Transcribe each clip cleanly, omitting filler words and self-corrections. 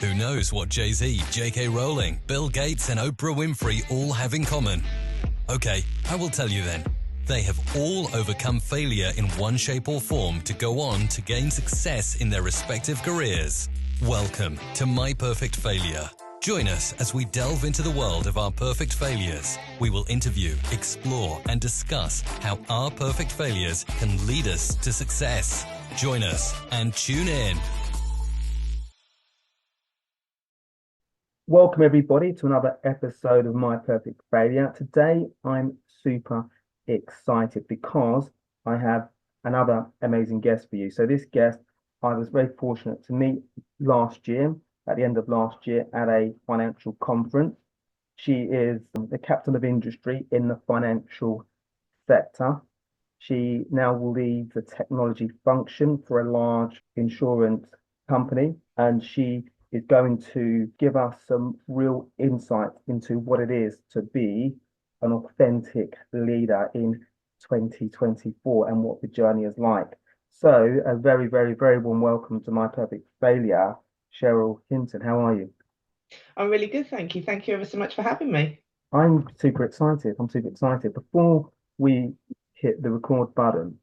Who knows what Jay-Z, J.K. Rowling, Bill Gates and Oprah Winfrey all have in common? Okay, I will tell you then. They have all overcome failure in one shape or form to go on to gain success in their respective careers. Welcome to My Perfect Failure. Join us as we delve into the world of our perfect failures. We will interview, explore, and discuss how our perfect failures can lead us to success. Join us and tune in. Welcome everybody to another episode of My Perfect Failure. Today I'm super excited because I have another amazing guest for you. So this guest I was very fortunate to meet last year, at the end of last year at a financial conference. She is the captain of industry in the financial sector. She now will lead the technology function for a large insurance company, and she is going to give us some real insight into what it is to be an authentic leader in 2024 and what the journey is like. So a very, very, very warm welcome to My Perfect Failure, Cheryl Hinton. How are you? I'm really good, thank you. Thank you ever so much for having me. I'm super excited. Before we hit the record button,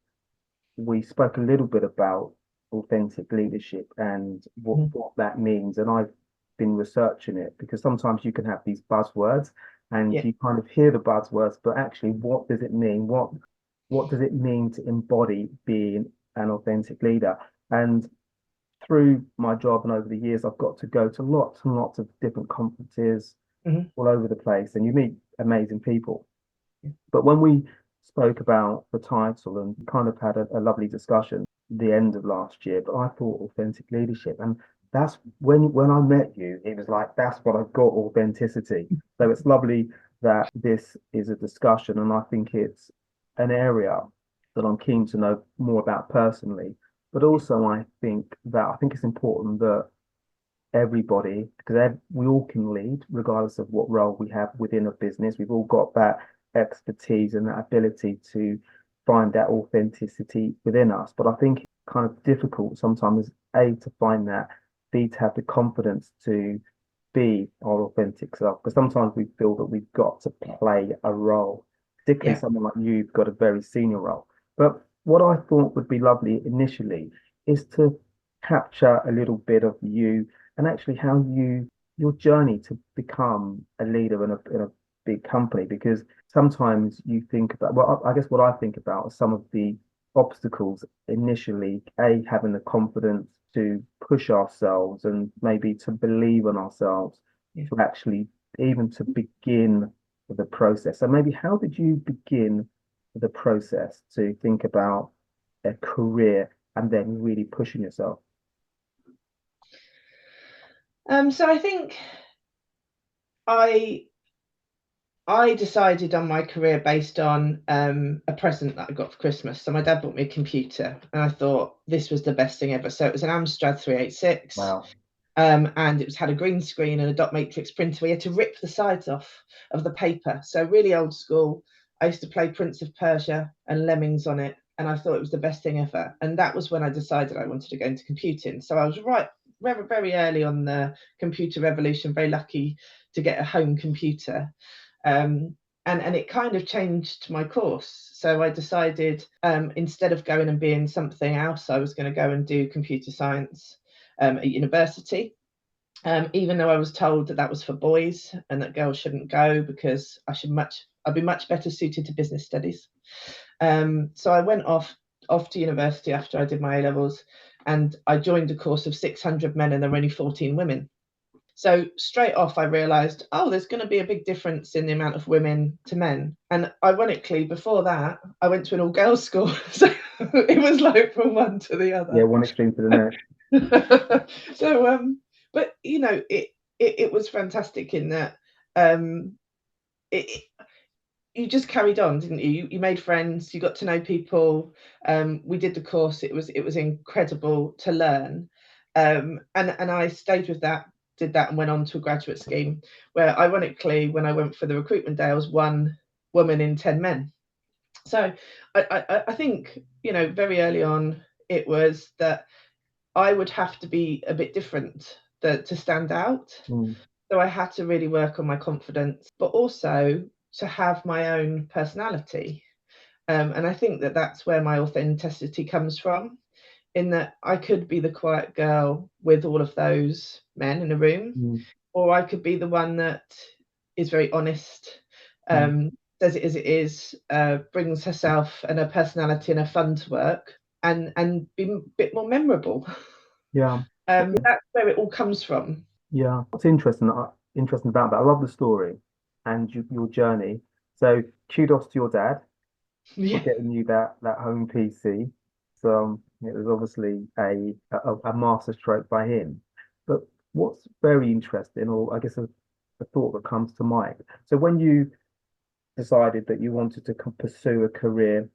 we spoke a little bit about authentic leadership and what that means. And I've been researching it because sometimes you can have these buzzwords and you kind of hear the buzzwords, but actually, what does it mean? What does it mean to embody being an authentic leader? And through my job and over the years, I've got to go to lots and lots of different conferences all over the place, and you meet amazing people. But when we spoke about the title and kind of had a lovely discussion the end of last year, but I thought authentic leadership, and that's when I met you, it was like that's what I've got, authenticity. So it's lovely that this is a discussion, and I think it's an area that I'm keen to know more about personally. But also I think it's important that everybody, because we all can lead regardless of what role we have within a business. We've all got that expertise and that ability to find that authenticity within us. But I think it's kind of difficult sometimes, A, to find that, B, to have the confidence to be our authentic self. Because sometimes we feel that we've got to play a role, particularly someone like you've got a very senior role. But what I thought would be lovely initially is to capture a little bit of you and actually how your journey to become a leader in a big company, because sometimes you think about, well, I guess what I think about are some of the obstacles initially, A, having the confidence to push ourselves and maybe to believe in ourselves, to actually even to begin the process. So maybe how did you begin the process to think about a career and then really pushing yourself? So I think I decided on my career based on a present that I got for Christmas. So my dad bought me a computer, and I thought this was the best thing ever. So it was an Amstrad 386. Wow. And it had a green screen and a dot matrix printer. We had to rip the sides off of the paper. So really old school. I used to play Prince of Persia and Lemmings on it, and I thought it was the best thing ever. And that was when I decided I wanted to go into computing. So I was very, very early on the computer revolution, very lucky to get a home computer. And it kind of changed my course. So I decided instead of going and being something else, I was going to go and do computer science at university. Even though I was told that was for boys and that girls shouldn't go because I'd be much better suited to business studies. So I went off to university after I did my A-levels, and I joined a course of 600 men and there were only 14 women. So straight off, I realised, there's going to be a big difference in the amount of women to men. And ironically, before that, I went to an all-girls school. So it was like from one to the other. Yeah, one extreme to the next. So, but, you know, it was fantastic in that you just carried on, didn't you? You made friends, you got to know people. We did the course. It was incredible to learn. And I stayed with that, did that, and went on to a graduate scheme where, ironically, when I went for the recruitment day, I was 1 woman in 10 men. So I think, you know, very early on, it was that I would have to be a bit different to stand out. Mm. So I had to really work on my confidence, but also to have my own personality. And I think that that's where my authenticity comes from, in that I could be the quiet girl with all of those men in a room, Mm. or I could be the one that is very honest, Mm. says it as it is, brings herself and her personality and her fun to work, and be a bit more memorable. Yeah. That's where it all comes from. Yeah. What's interesting about that, I love the story and your journey. So kudos to your dad for Yeah. getting you that home PC. So it was obviously a master stroke by him. But what's very interesting, or I guess a thought that comes to mind. So when you decided that you wanted to pursue a career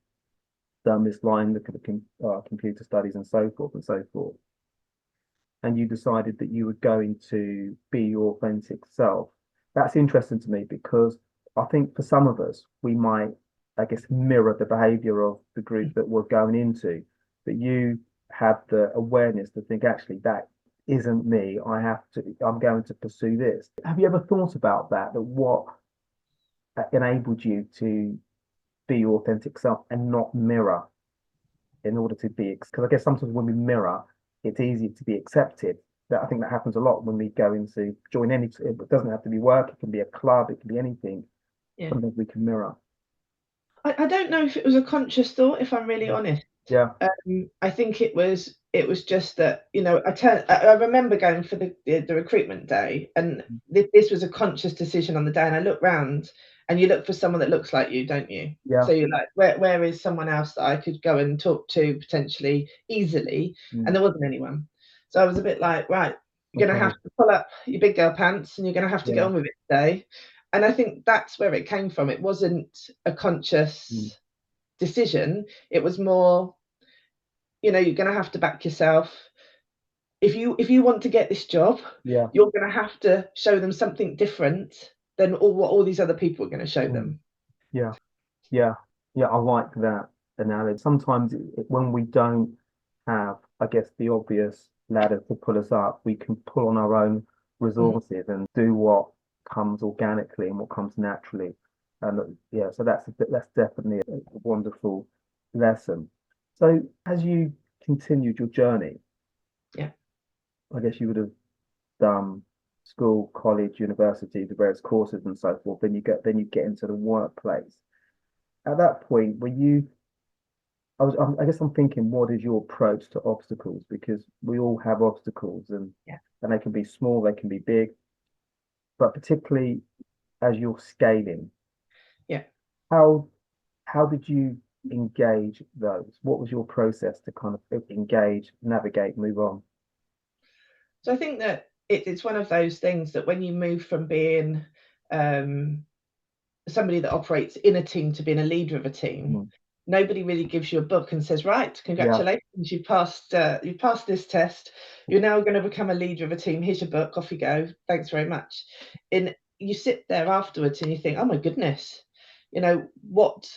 down this line, look at the computer studies and so forth and so forth, and you decided that you were going to be your authentic self, that's interesting to me because I think for some of us, we might, I guess, mirror the behavior of the group that we're going into, but you had the awareness to think, actually, that isn't me. I'm going to pursue this. Have you ever thought about that what enabled you to be your authentic self and not mirror in order to be, because I guess sometimes when we mirror, it's easy to be accepted. That I think that happens a lot when we go into join any. It doesn't have to be work. It can be a club. It can be anything. Yeah. Something we can mirror. I don't know if it was a conscious thought, if I'm really honest. Yeah. I think it was just that, I remember going for the recruitment day, and this was a conscious decision on the day, and I looked round, and you look for someone that looks like you, don't you? Yeah. So you're like, where is someone else that I could go and talk to potentially easily? And there wasn't anyone. So I was a bit like, right, you're going to have to pull up your big girl pants, and you're going to have to get on with it today. And I think that's where it came from. It wasn't a conscious decision. It was more, you're going to have to back yourself. If you want to get this job, Yeah. you're going to have to show them something different than what all these other people are going to show them. Yeah. Yeah. Yeah. I like that analogy. Sometimes when we don't have, I guess, the obvious ladder to pull us up, we can pull on our own resources and do what comes organically and what comes naturally. And yeah, so that's definitely a wonderful lesson. So as you continued your journey, Yeah. I guess you would have done school, college, university, the various courses and so forth. Then you get into the workplace. At that point, I guess I'm thinking, what is your approach to obstacles? Because we all have obstacles, and they can be small, they can be big, but particularly as you're scaling, Yeah. How did you engage those? What was your process to kind of engage, navigate, move on? So I think that it's one of those things that when you move from being somebody that operates in a team to being a leader of a team, nobody really gives you a book and says, right, congratulations, you've passed this test. You're now going to become a leader of a team. Here's your book. Off you go. Thanks very much. And you sit there afterwards and you think, oh my goodness, what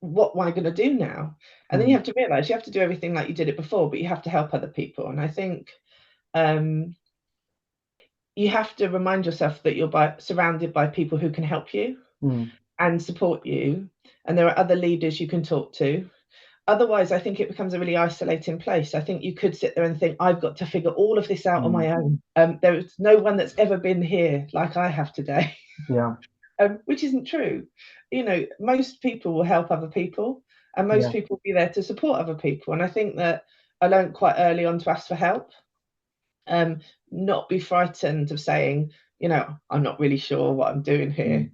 am I going to do now? And then you have to realize you have to do everything like you did it before, but you have to help other people. And I think you have to remind yourself that you're surrounded by people who can help you and support you, and there are other leaders you can talk to. Otherwise, I think it becomes a really isolating place. I think you could sit there and think, I've got to figure all of this out on my own. There is no one that's ever been here like I have today. Yeah. Which isn't true. Most people will help other people, and most people will be there to support other people. And I think that I learned quite early on to ask for help. Not be frightened of saying, I'm not really sure what I'm doing here.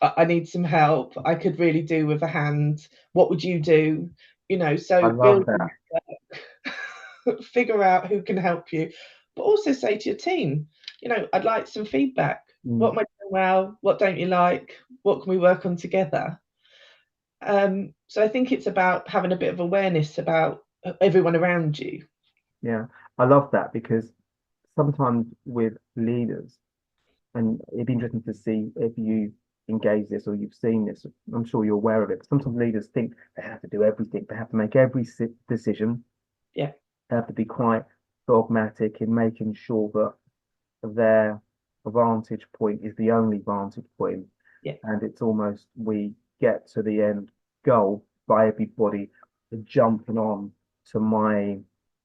I need some help. I could really do with a hand. What would you do? So love that. Figure out who can help you, but also say to your team, I'd like some feedback. What am I doing well? What don't you like? What can we work on together? So I think it's about having a bit of awareness about everyone around you. Yeah, I love that because sometimes with leaders, and it'd be interesting to see if you engage this or you've seen this. I'm sure you're aware of it. But sometimes leaders think they have to do everything. They have to make every decision. Yeah. They have to be quite dogmatic in making sure that their vantage point is the only vantage point, Yeah. and it's almost we get to the end goal by everybody jumping on to my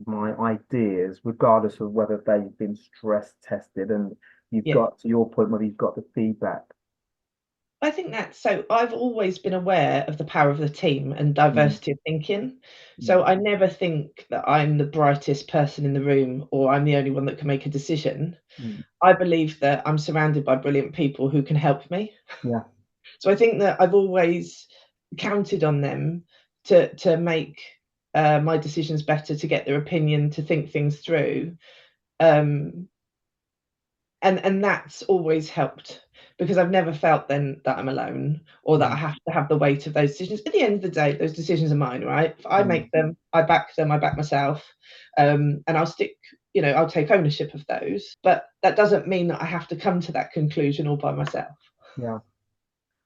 ideas, regardless of whether they've been stress tested, and you've Yeah. got to your point whether you've got the feedback. I think that's so. I've always been aware of the power of the team and diversity of thinking. So I never think that I'm the brightest person in the room or I'm the only one that can make a decision. Mm. I believe that I'm surrounded by brilliant people who can help me. Yeah, So I think that I've always counted on them to make my decisions better, to get their opinion, to think things through. Um, and that's always helped because I've never felt then that I'm alone or that I have to have the weight of those decisions. At the end of the day, those decisions are mine, right? If I make them, I back myself, and I'll stick, I'll take ownership of those. But that doesn't mean that I have to come to that conclusion all by myself. yeah.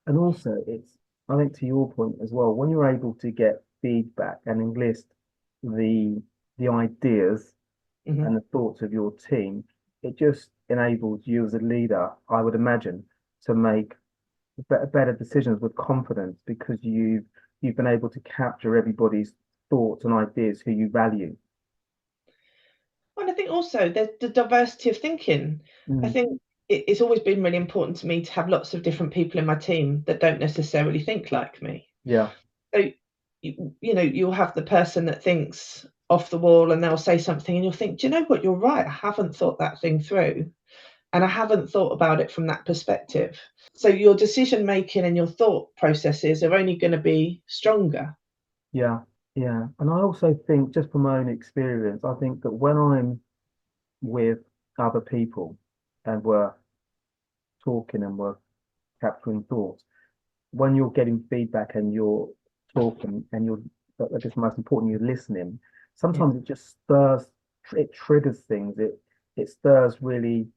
And also, I think to your point as well, when you're able to get feedback and enlist the the ideas and the thoughts of your team, it just enables you as a leader, I would imagine, to make better decisions with confidence because you've been able to capture everybody's thoughts and ideas who you value. And I think also the diversity of thinking. I Mm. think it's always been really important to me to have lots of different people in my team that don't necessarily think like me. Yeah, So, you'll have the person that thinks off the wall and they'll say something and you'll think, do you know what, you're right. I haven't thought that thing through and I haven't thought about it from that perspective. So your decision making and your thought processes are only going to be stronger. yeah, yeah. And I also think, just from my own experience, I think that when I'm with other people and we're talking and we're capturing thoughts, when you're getting feedback and you're talking and I guess most important, you're listening, Yeah, sometimes it just it triggers things. It stirs really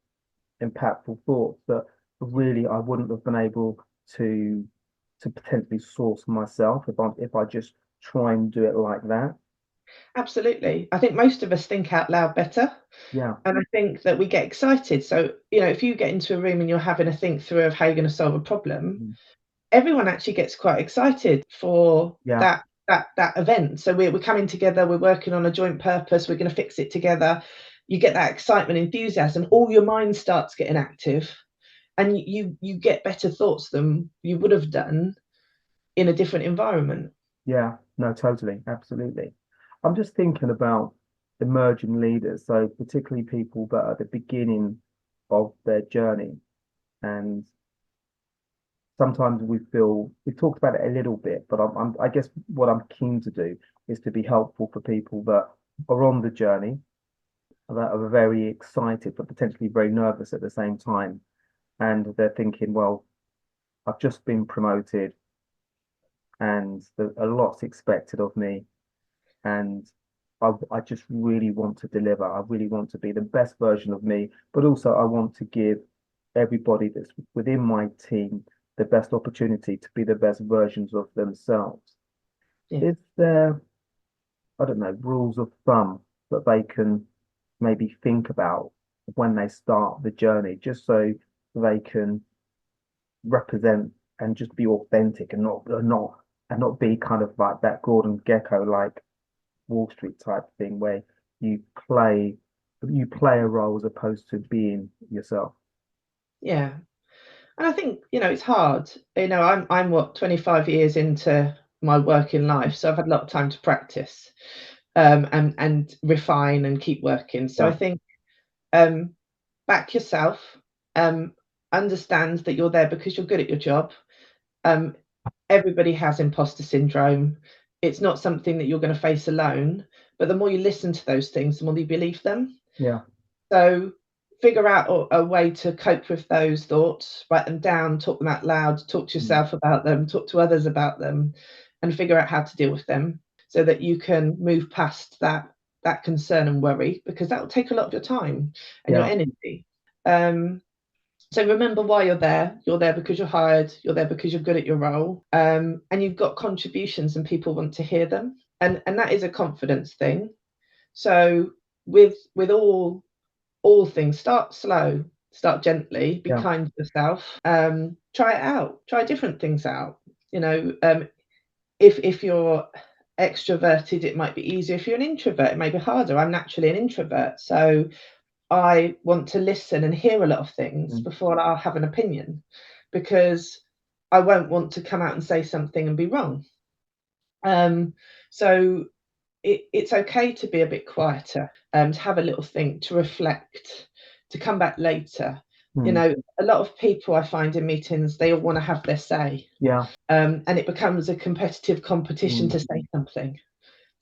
impactful thoughts that really I wouldn't have been able to potentially source myself if I just try and do it like that. absolutely. I think most of us think out loud better. Yeah. And I think that we get excited. So, if you get into a room and you're having a think through of how you're going to solve a problem, Mm. everyone actually gets quite excited for Yeah. that event. So we're coming together, we're working on a joint purpose, we're going to fix it together. You get that excitement, enthusiasm, all your mind starts getting active, and you get better thoughts than you would have done in a different environment. Yeah. No, totally. Absolutely. I'm just thinking about emerging leaders, so particularly people that are at the beginning of their journey. And sometimes we've talked about it a little bit, but I guess what I'm keen to do is to be helpful for people that are on the journey, that are very excited, but potentially very nervous at the same time. And they're thinking, well, I've just been promoted and a lot's expected of me. And I just really want to deliver. I really want to be the best version of me, but also I want to give everybody that's within my team the best opportunity to be the best versions of themselves. Yeah. Is there, I don't know, rules of thumb that they can maybe think about when they start the journey, just so they can represent and just be authentic and not be kind of like that Gordon Gecko like Wall Street type thing where you play you play a role as opposed to being yourself. Yeah. And I think, it's hard. I'm what, 25 years into my working life, so I've had a lot of time to practice, and refine and keep working. So I Yeah, think, back yourself, um, understand that you're there because you're good at your job. Um, Everybody has imposter syndrome. It's not something that you're going to face alone, but the more you listen to those things, the more you believe them. yeah, So figure out a way to cope with those thoughts, write them down, talk them out loud, talk to mm, yourself about them, talk to others about them, and figure out how to deal with them so that you can move past that concern and worry, because that will take a lot of your time and your yeah, energy. So remember why you're there. You're there because you're hired. You're there because you're good at your role, and you've got contributions and people want to hear them. And that is a confidence thing. So with all things, start slow, start gently, be kind to yourself, try it out, try different things out. You know, if you're extroverted, it might be easier. If you're an introvert, it may be harder. I'm naturally an introvert, so I want to listen and hear a lot of things before I'll have an opinion, because I won't want to come out and say something and be wrong. So it's okay to be a bit quieter, to have a little think, to reflect, to come back later. You know, a lot of people I find in meetings, they all want to have their say. Yeah. And it becomes a competitive competition to say something.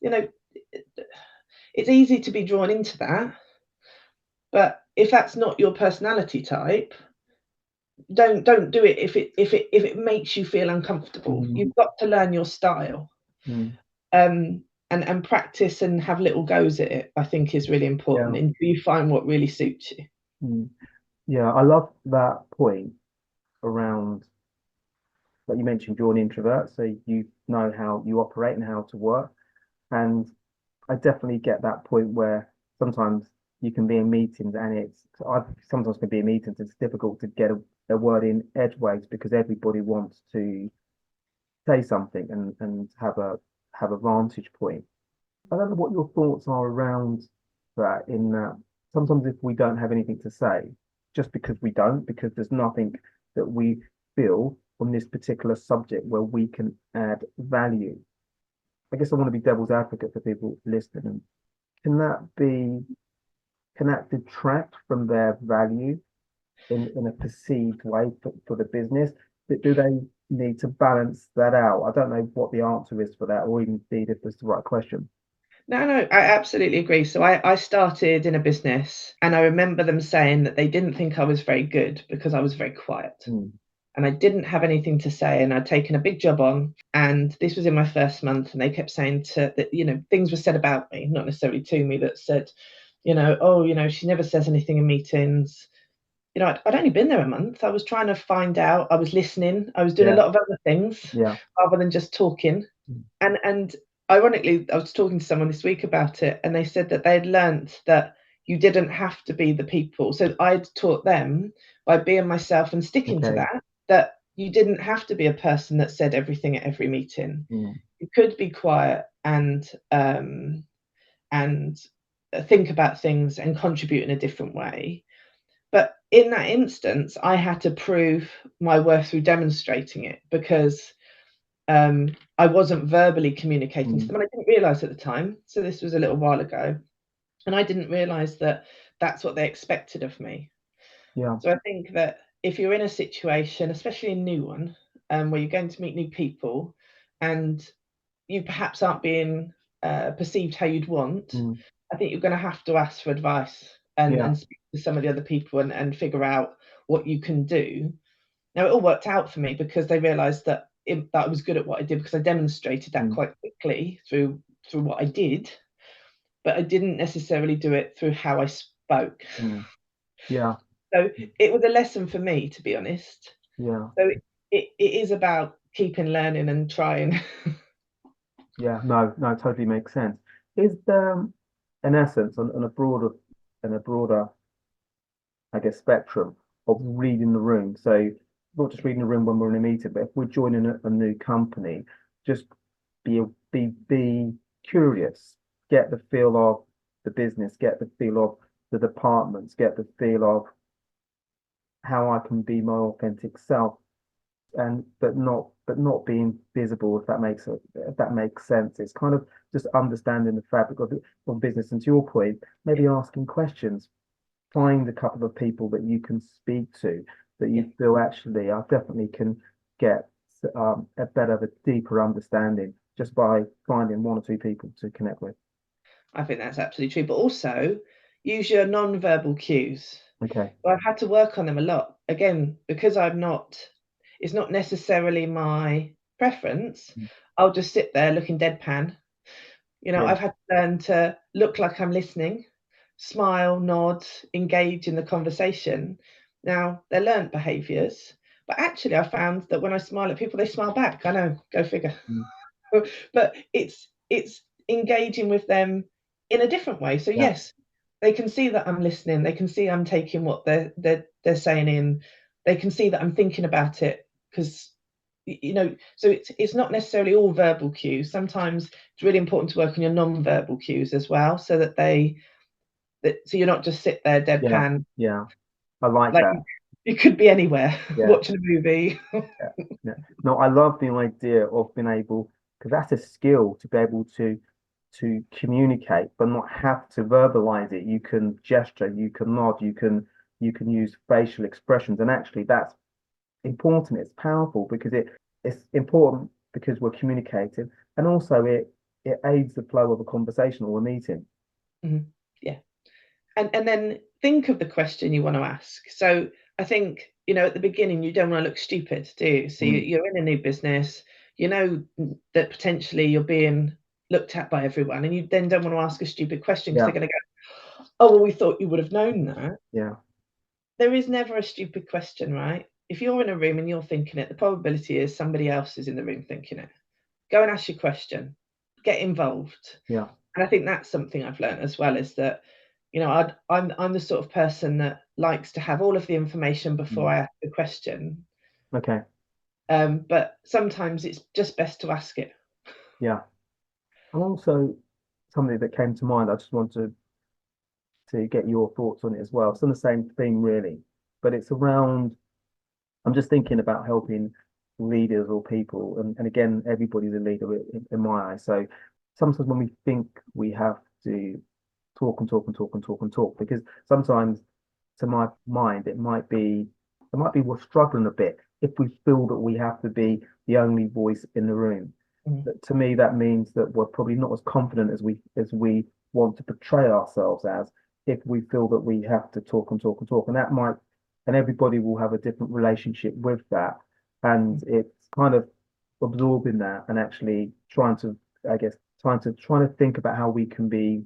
You know, it's easy to be drawn into that, but if that's not your personality type, don't do it if it makes you feel uncomfortable. You've got to learn your style. And practice and have little goes at it, I think, is really important until you find what really suits you. Yeah, I love that point around, like you mentioned, you're an introvert, so you know how you operate and how to work. And I definitely get that point where sometimes you can be in meetings and I've sometimes can be in meetings, it's difficult to get a word in edgeways because everybody wants to say something and have a vantage point. I don't know what your thoughts are around that, in that sometimes if we don't have anything to say, just because we don't, because there's nothing that we feel on this particular subject where we can add value. I guess I want to be devil's advocate for people listening. And can that detract from their value in a perceived way for the business? Do they need to balance that out? I don't know what the answer is for that, or even indeed if it's the right question. No, I absolutely agree. So I started in a business, and I remember them saying that they didn't think I was very good because I was very quiet. And I didn't have anything to say, and I'd taken a big job on, and this was in my first month, and they kept saying that, you know, things were said about me, not necessarily to me, that said, you know, oh, you know, she never says anything in meetings. You know, I'd only been there a month. I was trying to find out. I was listening. I was doing a lot of other things rather than just talking. And ironically, I was talking to someone this week about it, and they said that they'd learnt that you didn't have to be the people. So I'd taught them by being myself and sticking to that you didn't have to be a person that said everything at every meeting. You could be quiet and think about things and contribute in a different way. But in that instance, I had to prove my worth through demonstrating it, because I wasn't verbally communicating to them, and I didn't realise at the time. So this was a little while ago, and I didn't realise that that's what they expected of me. So I think that if you're in a situation, especially a new one, where you're going to meet new people, and you perhaps aren't being perceived how you'd want, I think you're going to have to ask for advice and speak to some of the other people and figure out what you can do. Now, it all worked out for me because they realised that I was good at what I did, because I demonstrated that quite quickly through what I did, but I didn't necessarily do it through how I spoke. So it was a lesson for me, to be honest. So it is about keeping learning and trying. No, totally makes sense. Is there, in essence, on a broader, I guess, spectrum of reading the room? So not just reading the room when we're in a meeting, but if we're joining a new company, just be curious, get the feel of the business, get the feel of the departments, get the feel of how I can be my authentic self, and but not being visible, if that makes sense. It's kind of just understanding the fabric of business, and to your point, maybe asking questions, find a couple of people that you can speak to, that you feel actually I definitely can get a deeper understanding just by finding one or two people to connect with. I think that's absolutely true, but also use your non-verbal cues. Okay. I've had to work on them a lot, again, because it's not necessarily my preference. I'll just sit there looking deadpan. You know, I've had to learn to look like I'm listening, smile, nod, engage in the conversation. Now, they're learned behaviours, but actually I found that when I smile at people, they smile back. I know, go figure. But it's engaging with them in a different way. So yes, they can see that I'm listening. They can see I'm taking what they're saying in. They can see that I'm thinking about it, because so it's not necessarily all verbal cues. Sometimes it's really important to work on your non-verbal cues as well, so that so you're not just sit there deadpan. Yeah, I like Like, that. you could be anywhere Yeah. watching a movie. Yeah. No, I love the idea of being able, because that's a skill, to be able to communicate but not have to verbalize it. You can gesture, you can nod, you can use facial expressions, and actually that's important. It's powerful because it's important because we're communicating, and also it aids the flow of a conversation or a meeting. Mhm. Yeah. And then think of the question you want to ask. So I think, at the beginning, you don't want to look stupid, do you? So you're in a new business, that potentially you're being looked at by everyone, and you then don't want to ask a stupid question, because they're going to go, oh, well, we thought you would have known that. Yeah. There is never a stupid question, right? If you're in a room and you're thinking it, the probability is somebody else is in the room thinking it. Go and ask your question, get involved. Yeah. And I think that's something I've learned as well, is that, I'm the sort of person that likes to have all of the information before I ask the question. Okay. But sometimes it's just best to ask it. Yeah. And also something that came to mind, I just want to get your thoughts on it as well. It's on the same thing really, but it's around, I'm just thinking about helping leaders or people, and again, everybody's a leader in my eyes. So sometimes when we think we have to talk and talk and talk and talk and talk, because sometimes, to my mind, we're struggling a bit if we feel that we have to be the only voice in the room. To me, that means that we're probably not as confident as we want to portray ourselves as, if we feel that we have to talk and talk and talk, and everybody will have a different relationship with that, and it's kind of absorbing that and actually trying to, I guess, trying to think about how we can be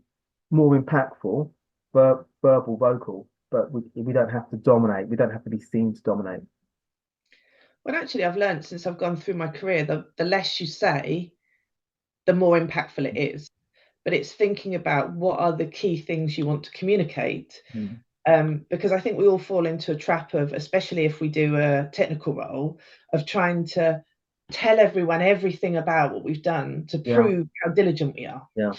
more impactful, but vocal, but we don't have to dominate. We don't have to be seen to dominate. Well, actually, I've learned since I've gone through my career, the less you say, the more impactful it is. But it's thinking about what are the key things you want to communicate. Because I think we all fall into a trap of, especially if we do a technical role, of trying to tell everyone everything about what we've done to prove how diligent we are. Yeah.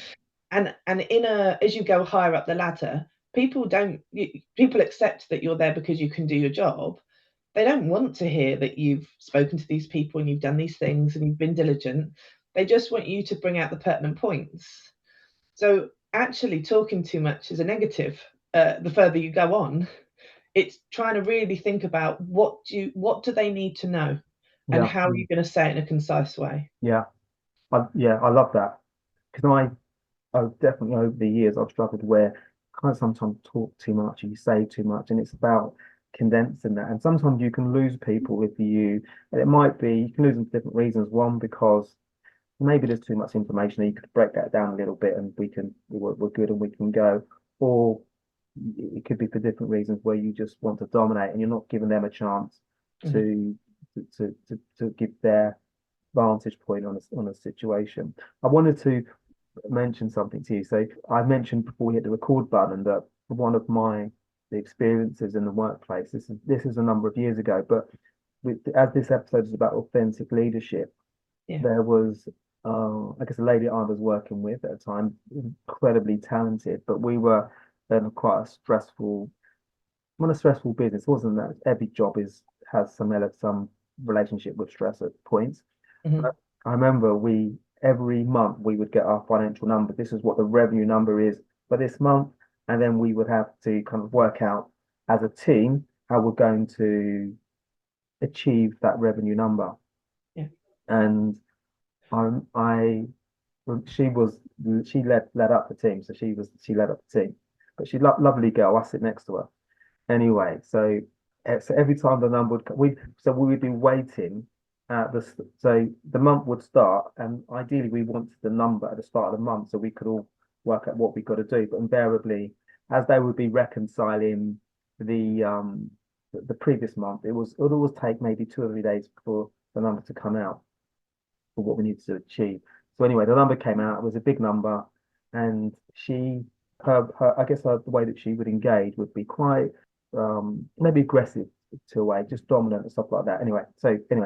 And as you go higher up the ladder, people accept that you're there because you can do your job. They don't want to hear that you've spoken to these people and you've done these things and you've been diligent. They just want you to bring out the pertinent points. So actually talking too much is a negative. The further you go on, it's trying to really think about what do they need to know, and how are you going to say it in a concise way. Yeah. I love that, because I definitely, over the years, I've struggled where I kind of sometimes talk too much, you say too much, and it's about condensing that. And sometimes you can lose people and it might be, you can lose them for different reasons. One, because maybe there's too much information, and you could break that down a little bit, and we're good and we can go. Or it could be for different reasons where you just want to dominate and you're not giving them a chance to give their vantage point on a situation. I wanted to mention something to you. So I mentioned before we hit the record button that one of the experiences in the workplace, this is a number of years ago, but as this episode is about authentic leadership, there was I guess a lady I was working with at the time, incredibly talented, but we were in quite a stressful, not a stressful business. It wasn't that every job has some relationship with stress at points. But I remember every month we would get our financial number. This is what the revenue number is for this month, and then we would have to kind of work out as a team how we're going to achieve that revenue number. And she led up the team, so she led up the team, but she lovely girl. I sit next to her anyway. So every time the number we would be waiting at so the month would start, and ideally we wanted the number at the start of the month so we could all work out what we got to do. But invariably, as they would be reconciling the previous month, it would always take maybe 2 or 3 days for the number to come out for what we needed to achieve. So anyway, the number came out. It was a big number, and she I guess the way that she would engage would be quite maybe aggressive to a way, just dominant and stuff like that.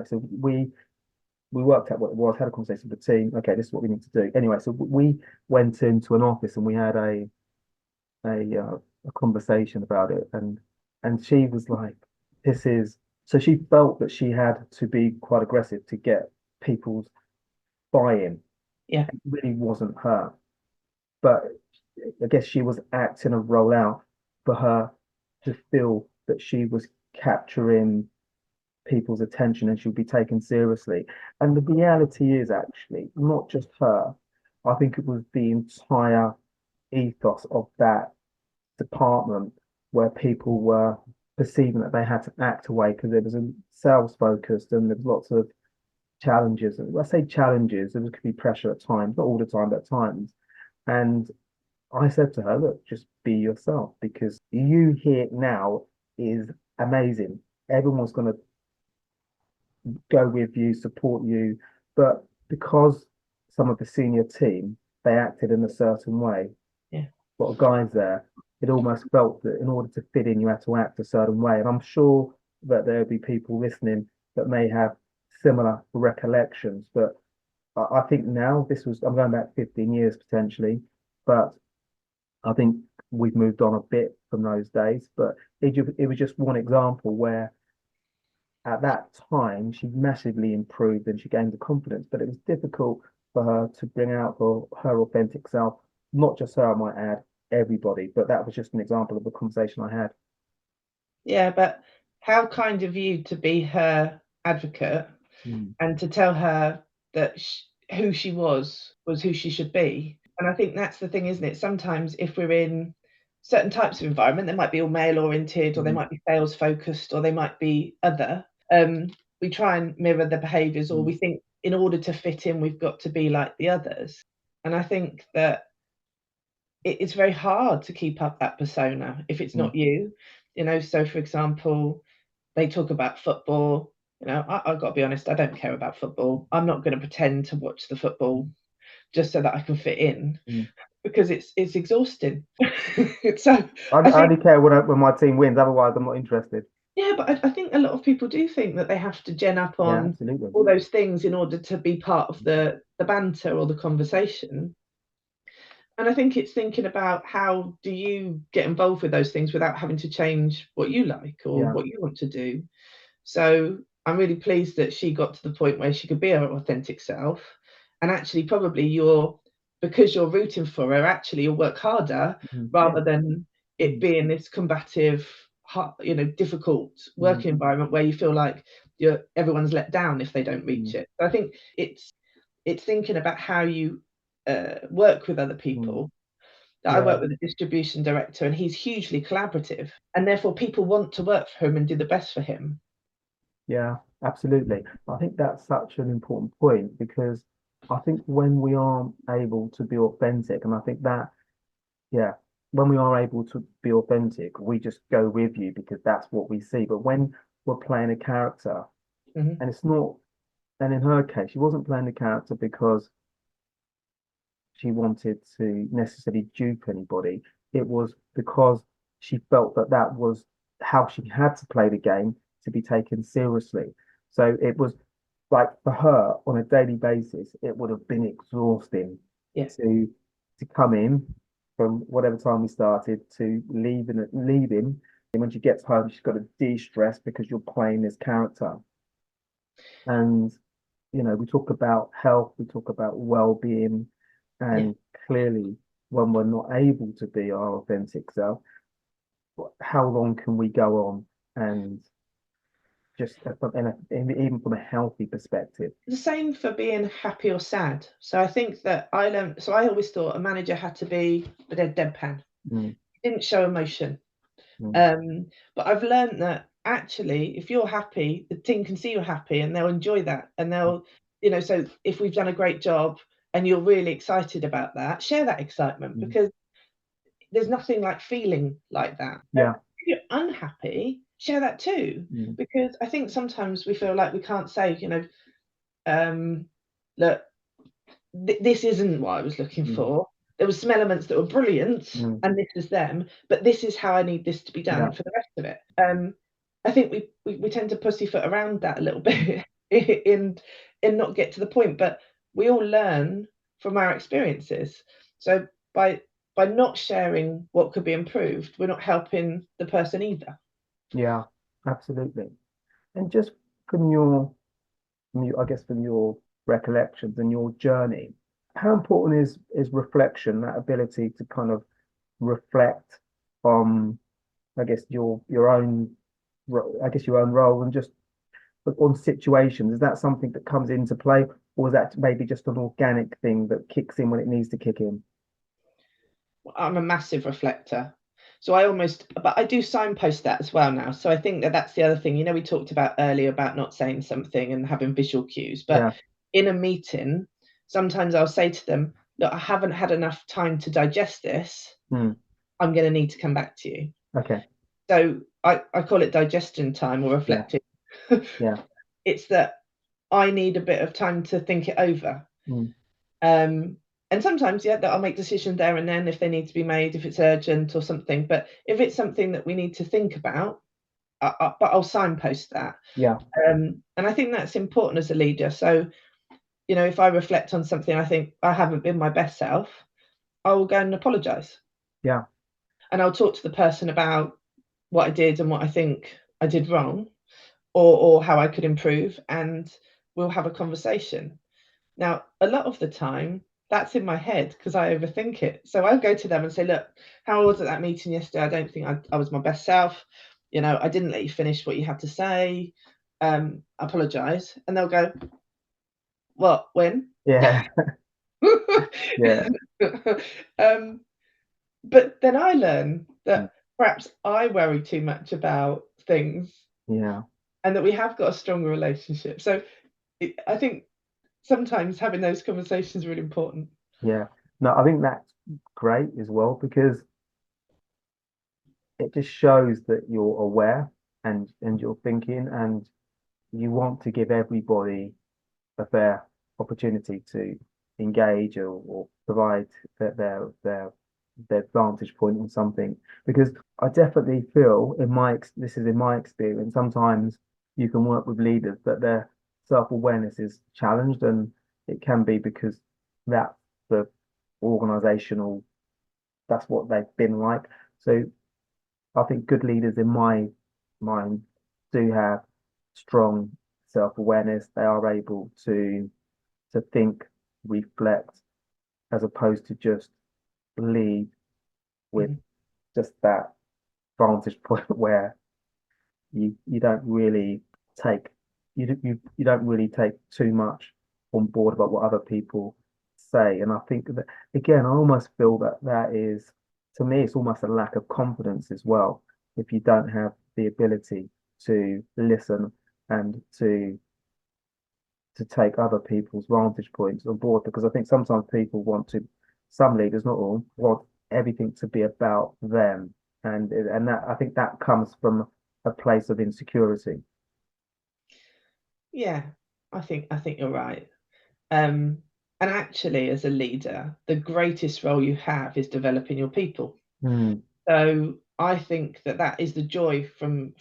So we worked out what it was, had a conversation with the team. Okay, this is what we need to do. Anyway, so we went into an office and we had a conversation about it, and she was like, "This is." So she felt that she had to be quite aggressive to get people's buy-in. Yeah. It really wasn't her, but I guess she was acting a role out for her to feel that she was capturing people's attention and she'll be taken seriously. And the reality is actually not just her. I think it was the entire ethos of that department where people were perceiving that they had to act away because there was a sales focused and there was lots of challenges. And I say challenges, there could be pressure at times, not all the time, but at times. And I said to her, look, just be yourself because you here now is amazing. Everyone's going to go with you, support you. But because some of the senior team, they acted in a certain way, yeah, got guys there, it almost felt that in order to fit in, you had to act a certain way. And I'm sure that there'll be people listening that may have similar recollections. But I think now I'm going back 15 years potentially, but I think we've moved on a bit from those days. But it was just one example where at that time she massively improved and she gained the confidence, but it was difficult for her to bring out her authentic self. Not just her, I might add, everybody. But that was just an example of the conversation I had. Yeah, but how kind of you to be her advocate and to tell her that who she was who she should be. And I think that's the thing, isn't it? Sometimes if we're in certain types of environment, they might be all male oriented, or they might be sales focused, or they might be other. We try and mirror the behaviours, or we think in order to fit in, we've got to be like the others. And I think that it's very hard to keep up that persona if it's not you. So for example, they talk about football. I've got to be honest, I don't care about football. I'm not going to pretend to watch the football just so that I can fit in because it's exhausting. So I only care when my team wins, otherwise I'm not interested. Yeah, but I think a lot of people do think that they have to gen up on absolutely. all those things in order to be part of the banter or the conversation. And I think it's thinking about how do you get involved with those things without having to change what you like or what you want to do. So I'm really pleased that she got to the point where she could be her authentic self. And actually, probably because you're rooting for her, actually you'll work harder rather than it being this combative, difficult working environment where you feel like everyone's let down if they don't reach it. So I think it's thinking about how you work with other people. I work with a distribution director and he's hugely collaborative, and therefore people want to work for him and do the best for him. Yeah, absolutely. I think that's such an important point because I think when we are able to be authentic, and I think that, when we are able to be authentic, we just go with you because that's what we see. But when we're playing a character, and it's not, and in her case, she wasn't playing the character because she wanted to necessarily dupe anybody. It was because she felt that that was how she had to play the game to be taken seriously. So it was like for her on a daily basis, it would have been exhausting to come in from whatever time we started to leaving. And when she gets home, she's got to de-stress because you're playing this character. And we talk about health, we talk about well-being, and clearly when we're not able to be our authentic self, how long can we go on and just even from a healthy perspective? The same for being happy or sad. So I think that I learned, so I always thought a manager had to be a deadpan. Didn't show emotion. But I've learned that actually, if you're happy, the team can see you're happy and they'll enjoy that. And they'll, so if we've done a great job and you're really excited about that, share that excitement because there's nothing like feeling like that. Yeah. If you're unhappy, share that too. Because I think sometimes we feel like we can't say, look, this isn't what I was looking for. there were some elements that were brilliant, and this is them, but this is how I need this to be done for the rest of it. I think we tend to pussyfoot around that a little bit and not get to the point, but we all learn from our experiences. So by not sharing what could be improved, we're not helping the person either. Yeah, absolutely. And just from your, I guess from your recollections and your journey, how important is reflection, that ability to kind of reflect on, I guess your own, I guess your own role and just on situations? Is that something that comes into play, or is that maybe just an organic thing that kicks in when it needs to kick in? I'm a massive reflector. So but I do signpost that as well now. So I think that that's the other thing. We talked about earlier about not saying something and having visual cues, but in a meeting, sometimes I'll say to them, look, I haven't had enough time to digest this. I'm going to need to come back to you. Okay. So I call it digestion time or reflecting. Yeah. It's that I need a bit of time to think it over. And sometimes, that I'll make decisions there and then if they need to be made, if it's urgent or something. But if it's something that we need to think about, but I'll signpost that. Yeah. And I think that's important as a leader. So, if I reflect on something, I think I haven't been my best self, I will go and apologise. Yeah. And I'll talk to the person about what I did and what I think I did wrong, or how I could improve, and we'll have a conversation. Now, a lot of the time, that's in my head because I overthink it. So I'll go to them and say, look, how I was at that meeting yesterday, I don't think I was my best self. I didn't let you finish what you had to say. Apologise. And they'll go, what, when? Yeah. Yeah. But then I learn that perhaps I worry too much about things. Yeah. And that we have got a stronger relationship. So I think sometimes having those conversations is really important. Yeah. No, I think that's great as well, because it just shows that you're aware and you're thinking, and you want to give everybody a fair opportunity to engage or provide their vantage point on something. Because I definitely feel this is in my experience, sometimes you can work with leaders that their self-awareness is challenged, and it can be because that's the organizational, that's what they've been like. So I think good leaders in my mind do have strong self-awareness. They are able to think, reflect, as opposed to just lead with just that vantage point where you don't really take you don't really take too much on board about what other people say. And I think that, again, I almost feel that that is, to me, it's almost a lack of confidence as well, if you don't have the ability to listen and to take other people's vantage points on board. Because I think sometimes people some leaders, not all, want everything to be about them, and that, I think that comes from a place of insecurity. Yeah, I think you're right. And actually, as a leader, the greatest role you have is developing your people. So I think that is the joy from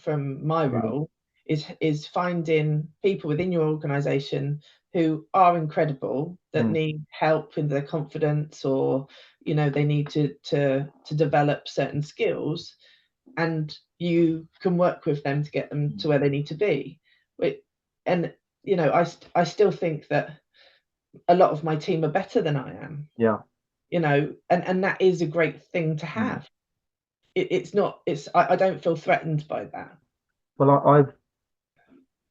my role, is finding people within your organization who are incredible, that need help in their confidence, or they need to develop certain skills, and you can work with them to get them to where they need to be. And I still think that a lot of my team are better than I am. Yeah. And that is a great thing to have. I don't feel threatened by that. Well, I've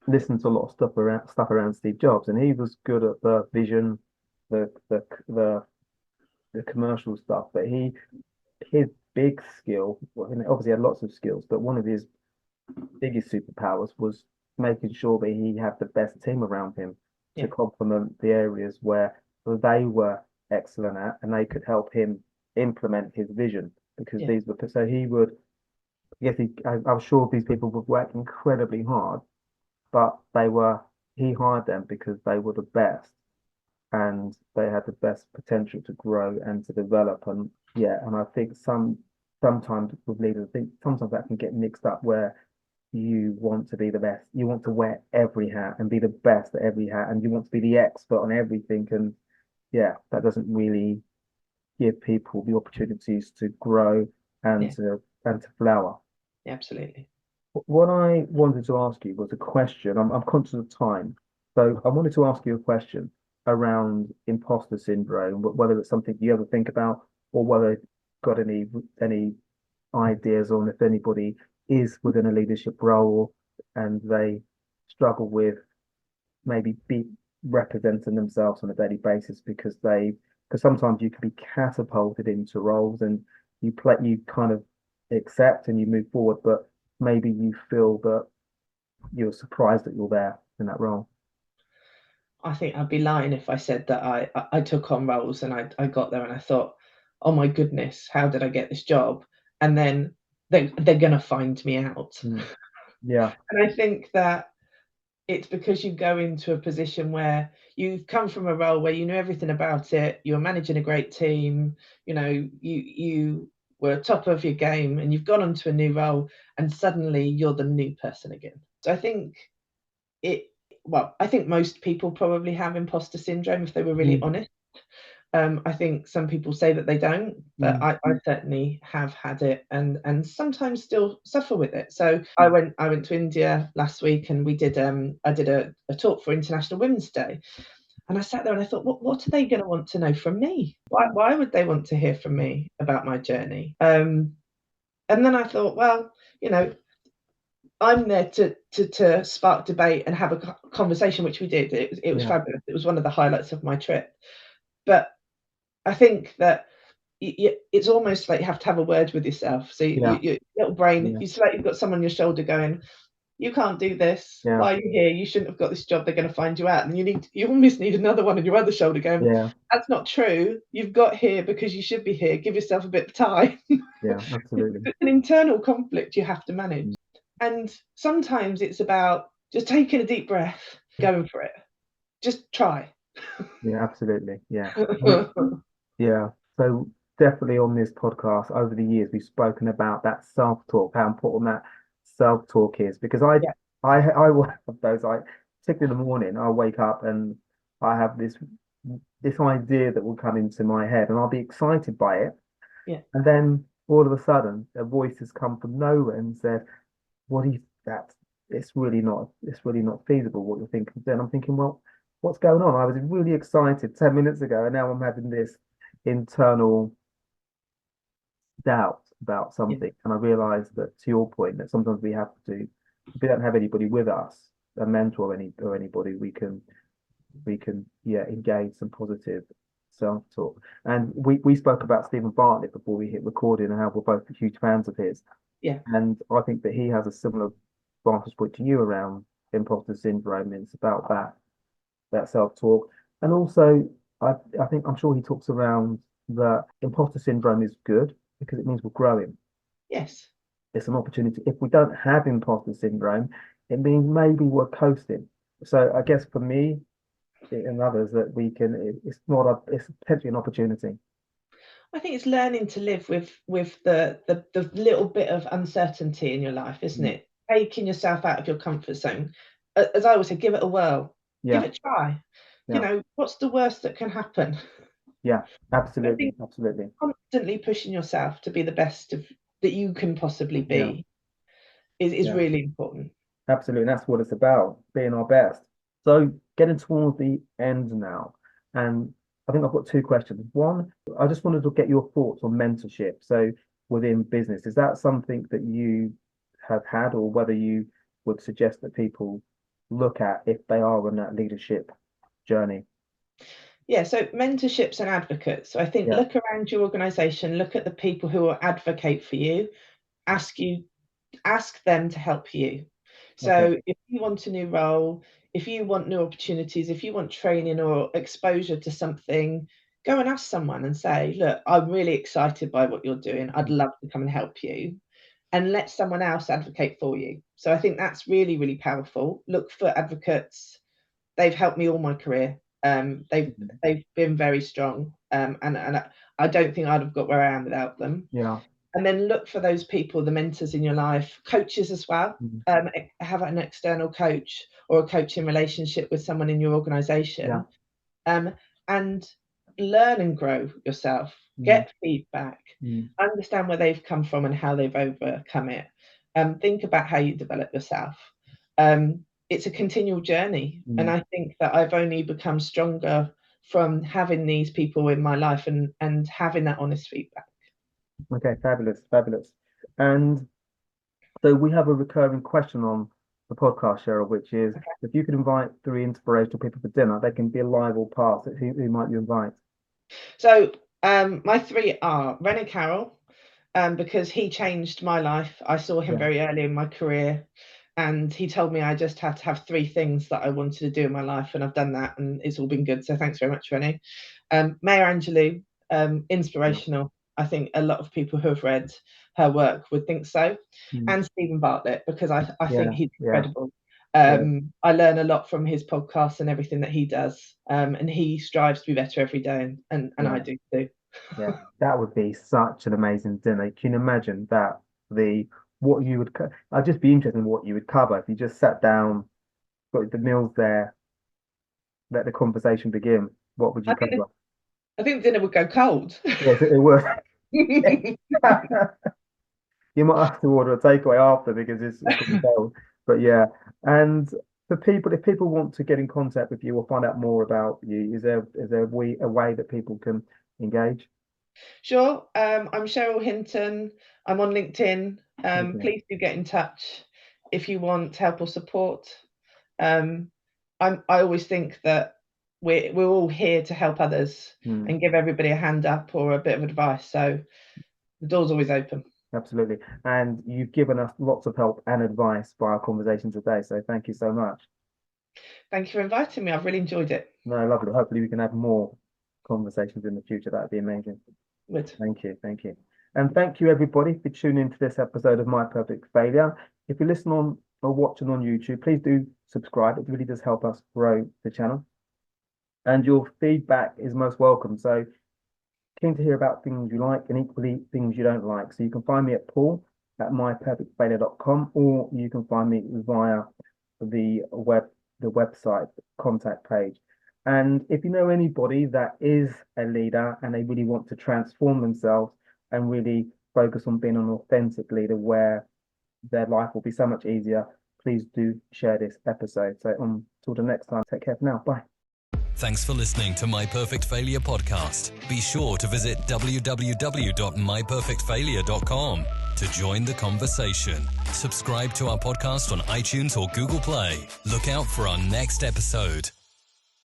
listened to a lot of stuff around Steve Jobs, and he was good at the vision, the the the, the commercial stuff, but his big skill, well, and obviously had lots of skills, but one of his biggest superpowers was making sure that he had the best team around him to complement the areas where they were excellent at, and they could help him implement his vision. Because these were, so he would, yes, I'm sure these people would work incredibly hard, but he hired them because they were the best. and they had the best potential to grow and to develop. And I think sometimes with leaders, I think sometimes that can get mixed up where you want to be the best, you want to wear every hat and be the best at every hat, and you want to be the expert on everything. And that doesn't really give people the opportunities to grow and to flower. Absolutely. What I wanted to ask you was a question. I'm conscious of time, so I wanted to ask you a question around imposter syndrome, whether it's something you ever think about, or whether you've got any ideas on if anybody is within a leadership role and they struggle with maybe be representing themselves on a daily basis because sometimes you can be catapulted into roles and you kind of accept and you move forward, but maybe you feel that you're surprised that you're there in that role. I think I'd be lying if I said that I took on roles and I got there and I thought, oh my goodness, how did I get this job? And then they're going to find me out. Yeah. And I think that it's because you go into a position where you've come from a role where you know everything about it, you're managing a great team, you were top of your game, and you've gone onto a new role and suddenly you're the new person again. So I think I think most people probably have imposter syndrome if they were really honest. I think some people say that they don't, but I certainly have had it and sometimes still suffer with it. So I went to India last week and I did a talk for International Women's Day. And I sat there and I thought, what are they going to want to know from me? Why would they want to hear from me about my journey? And then I thought, well, I'm there to spark debate and have a conversation, which we did. It was fabulous. It was one of the highlights of my trip. But I think that it's almost like you have to have a word with yourself. So your little brain, you feel like you've got someone on your shoulder going, you can't do this. Why are you here? You shouldn't have got this job. They're going to find you out. And you almost need another one on your other shoulder going, that's not true. You've got here because you should be here. Give yourself a bit of time. Yeah, absolutely. It's an internal conflict you have to manage. And sometimes it's about just taking a deep breath, going for it. Just try. Yeah, absolutely. Yeah. Yeah. So definitely on this podcast over the years, we've spoken about that self-talk, how important that self-talk is, because I will have those, particularly in the morning, I wake up and I have this idea that will come into my head and I'll be excited by it. Yeah. And then all of a sudden a voice has come from nowhere and said, what do you it's really not feasible what you're thinking. Then I'm thinking, well, what's going on? I was really excited 10 minutes ago and now I'm having this internal doubt about something. And I realized that, to your point, that sometimes we if we don't have anybody with us, a mentor or anybody, we can engage some positive self-talk. And we spoke about Stephen Bartlett before we hit recording and how we're both huge fans of his. Yeah. And I think that he has a similar vantage point to you around imposter syndrome. It's about that self-talk. And also I think I'm sure he talks around that imposter syndrome is good because it means we're growing. Yes. It's an opportunity. If we don't have imposter syndrome, it means maybe we're coasting. So I guess for me and others that it's potentially an opportunity. I think it's learning to live with the little bit of uncertainty in your life, isn't it? Taking yourself out of your comfort zone. As I always say, give it a whirl. Give it a try. What's the worst that can happen? Yeah, absolutely. Absolutely. Constantly pushing yourself to be the best that you can possibly be is really important. Absolutely. And that's what it's about, being our best. So getting towards the end now, and I think I've got two questions. One, I just wanted to get your thoughts on mentorship. So within business, is that something that you have had, or whether you would suggest that people look at if they are on that leadership journey? Yeah, so mentorships and advocates. So I think look around your organization, look at the people who will advocate for you, ask them to help you. So if you want a new role, if you want new opportunities, if you want training or exposure to something, go and ask someone and say, look, I'm really excited by what you're doing. I'd love to come and help you. And let someone else advocate for you. So I think that's really, really powerful. Look for advocates. They've helped me all my career. They've been very strong, and I don't think I'd have got where I am without them. Yeah. And then look for those people, the mentors in your life, coaches as well. Have an external coach or a coaching relationship with someone in your organization, and learn and grow yourself. Get feedback, understand where they've come from and how they've overcome it. Think about how you develop yourself. It's a continual journey, and I think that I've only become stronger from having these people in my life and having that honest feedback. Okay, fabulous, fabulous. And so we have a recurring question on the podcast, Cheryl, which is if you could invite 3 inspirational people for dinner, they can be alive or past. Who might you invite? So my 3 are Rennie Carroll, because he changed my life. I saw him very early in my career, and he told me I just had to have 3 things that I wanted to do in my life, and I've done that, and it's all been good. So thanks very much, Rennie. Maya Angelou, inspirational. I think a lot of people who have read her work would think so. And Stephen Bartlett, because I think he's incredible. I learn a lot from his podcasts and everything that he does, and he strives to be better every day, and I do too. Yeah, that would be such an amazing dinner. Can you imagine that? What you would, I'd just be interested in what you would cover if you just sat down, got the meals there, let the conversation begin. What would you cover? I think dinner would go cold. Yes, it would. You might have to order a takeaway after because it's cold. But yeah, and for people, if people want to get in contact with you or find out more about you, is there a way that people can engage? Sure. I'm Cheryl Hinton. I'm on LinkedIn. Please do get in touch if you want help or support. I always think that we're all here to help others and give everybody a hand up or a bit of advice. So the door's always open. Absolutely. And you've given us lots of help and advice by our conversation today. So thank you so much. Thank you for inviting me. I've really enjoyed it. No, lovely. Hopefully we can have more conversations in the future. That'd be amazing. Good. Thank you. Thank you. And thank you everybody for tuning into this episode of My Perfect Failure. If you listen on or watching on YouTube, please do subscribe. It really does help us grow the channel. And your feedback is most welcome. So keen to hear about things you like and equally things you don't like. So you can find me at paul@myperfectfailure.com, or you can find me via the website contact page. And if you know anybody that is a leader and they really want to transform themselves and really focus on being an authentic leader where their life will be so much easier, please do share this episode. So until the next time, take care for now. Bye. Thanks for listening to My Perfect Failure podcast. Be sure to visit www.myperfectfailure.com to join the conversation. Subscribe to our podcast on iTunes or Google Play. Look out for our next episode.